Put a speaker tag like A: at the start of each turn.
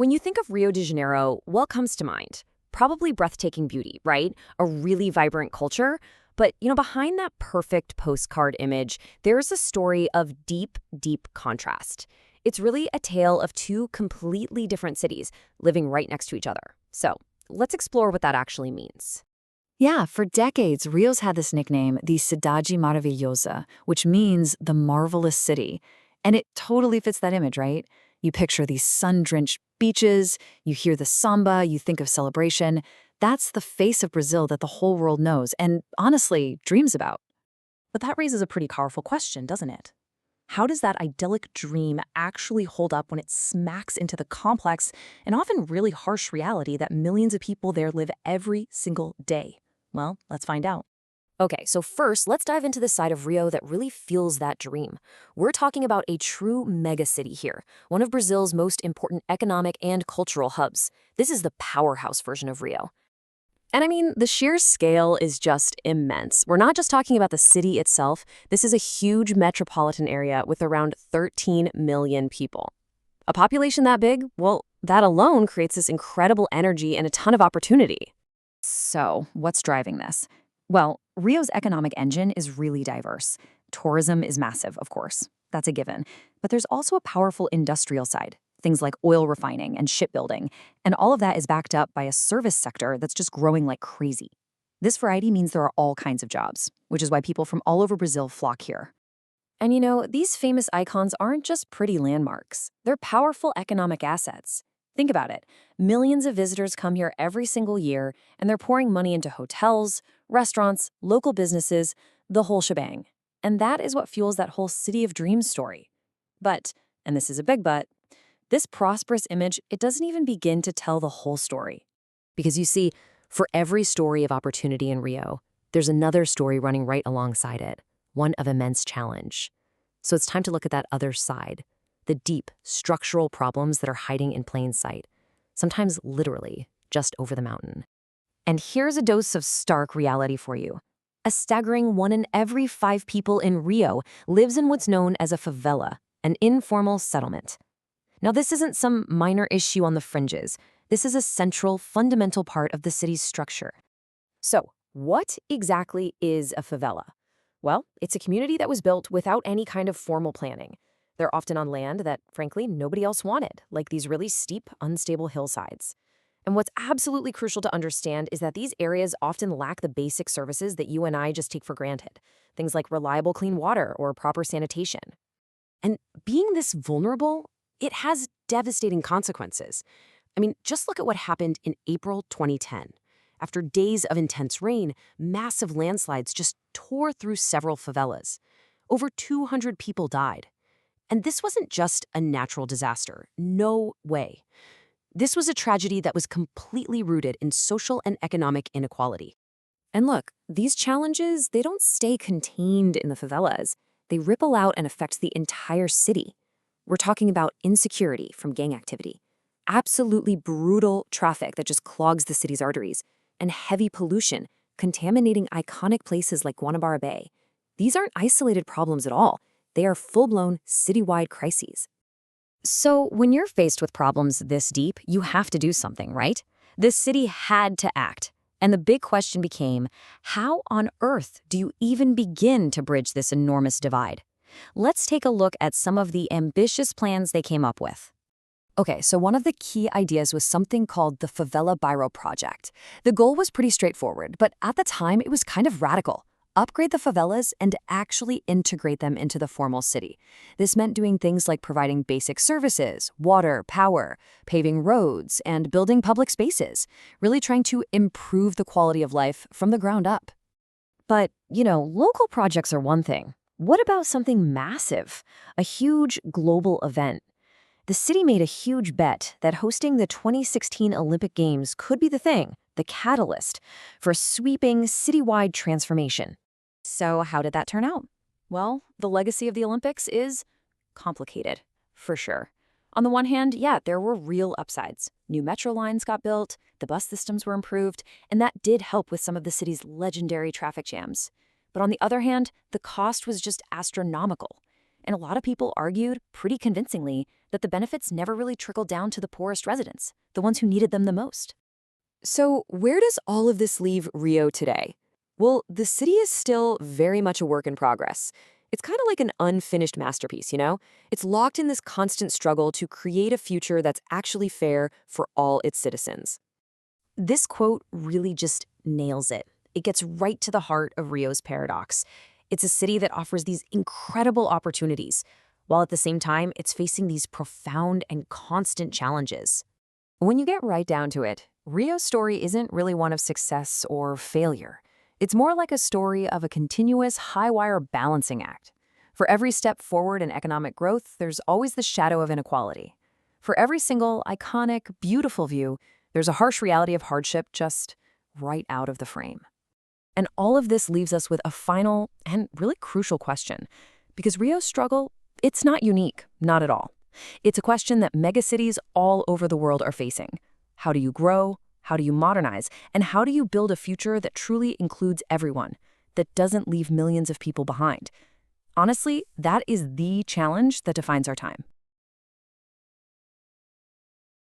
A: When you think of Rio de Janeiro, what comes to mind? Probably breathtaking beauty, right? A really vibrant culture. But, behind that perfect postcard image, there's a story of deep, deep contrast. It's really a tale of two completely different cities living right next to each other. So, let's explore what that actually means.
B: Yeah, for decades, Rio's had this nickname, the Cidade Maravilhosa, which means the marvelous city. And it totally fits that image, right? You picture these sun-drenched beaches, you hear the samba, you think of celebration. That's the face of Brazil that the whole world knows and, honestly, dreams about.
C: But that raises a pretty powerful question, doesn't it? How does that idyllic dream actually hold up when it smacks into the complex and often really harsh reality that millions of people there live every single day? Well, let's find out.
A: Okay, so first, let's dive into the side of Rio that really feels that dream. We're talking about a true megacity here, one of Brazil's most important economic and cultural hubs. This is the powerhouse version of Rio. And I mean, the sheer scale is just immense. We're not just talking about the city itself. This is a huge metropolitan area with around 13 million people. A population that big, well, that alone creates this incredible energy and a ton of opportunity.
B: So, what's driving this? Well, Rio's economic engine is really diverse. Tourism is massive, of course. That's a given. But there's also a powerful industrial side, things like oil refining and shipbuilding. And all of that is backed up by a service sector that's just growing like crazy. This variety means there are all kinds of jobs, which is why people from all over Brazil flock here.
A: And these famous icons aren't just pretty landmarks. They're powerful economic assets. Think about it. Millions of visitors come here every single year, and they're pouring money into hotels, restaurants, local businesses, the whole shebang. And that is what fuels that whole City of Dreams story. But, and this is a big but, this prosperous image, it doesn't even begin to tell the whole story. Because you see, for every story of opportunity in Rio, there's another story running right alongside it, one of immense challenge. So it's time to look at that other side, the deep, structural problems that are hiding in plain sight, sometimes literally just over the mountain. And here's a dose of stark reality for you. A staggering 1 in every 5 people in Rio lives in what's known as a favela, an informal settlement. Now, this isn't some minor issue on the fringes. This is a central, fundamental part of the city's structure. So, what exactly is a favela? Well, it's a community that was built without any kind of formal planning. They're often on land that, frankly, nobody else wanted, like these really steep, unstable hillsides. And what's absolutely crucial to understand is that these areas often lack the basic services that you and I just take for granted, things like reliable clean water or proper sanitation. And being this vulnerable, it has devastating consequences. I mean, just look at what happened in April 2010. After days of intense rain, massive landslides just tore through several favelas. Over 200 people died. And this wasn't just a natural disaster. No way. This was a tragedy that was completely rooted in social and economic inequality. And look, these challenges, they don't stay contained in the favelas. They ripple out and affect the entire city. We're talking about insecurity from gang activity, absolutely brutal traffic that just clogs the city's arteries, and heavy pollution, contaminating iconic places like Guanabara Bay. These aren't isolated problems at all. They are full-blown, citywide crises. So when you're faced with problems this deep, you have to do something, right? This city had to act. And the big question became, how on earth do you even begin to bridge this enormous divide? Let's take a look at some of the ambitious plans they came up with. Okay, so one of the key ideas was something called the Favela Bairro Project. The goal was pretty straightforward, but at the time it was kind of radical. Upgrade the favelas and actually integrate them into the formal city. This meant doing things like providing basic services, water, power, paving roads, and building public spaces, really trying to improve the quality of life from the ground up. But, local projects are one thing. What about something massive? A huge global event? The city made a huge bet that hosting the 2016 Olympic Games could be the thing, the catalyst, for a sweeping citywide transformation. So how did that turn out? Well, the legacy of the Olympics is complicated, for sure. On the one hand, yeah, there were real upsides. New metro lines got built, the bus systems were improved, and that did help with some of the city's legendary traffic jams. But on the other hand, the cost was just astronomical. And a lot of people argued, pretty convincingly, that the benefits never really trickled down to the poorest residents, the ones who needed them the most.
B: So, where does all of this leave Rio today? Well, the city is still very much a work in progress. It's kind of like an unfinished masterpiece, you know? It's locked in this constant struggle to create a future that's actually fair for all its citizens.
C: This quote really just nails it. It gets right to the heart of Rio's paradox. It's a city that offers these incredible opportunities, while at the same time, it's facing these profound and constant challenges.
B: When you get right down to it, Rio's story isn't really one of success or failure. It's more like a story of a continuous high-wire balancing act. For every step forward in economic growth, there's always the shadow of inequality. For every single iconic, beautiful view, there's a harsh reality of hardship just right out of the frame.
A: And all of this leaves us with a final and really crucial question. Because Rio's struggle, it's not unique, not at all. It's a question that megacities all over the world are facing. How do you grow? How do you modernize? And how do you build a future that truly includes everyone, that doesn't leave millions of people behind? Honestly, that is the challenge that defines our time.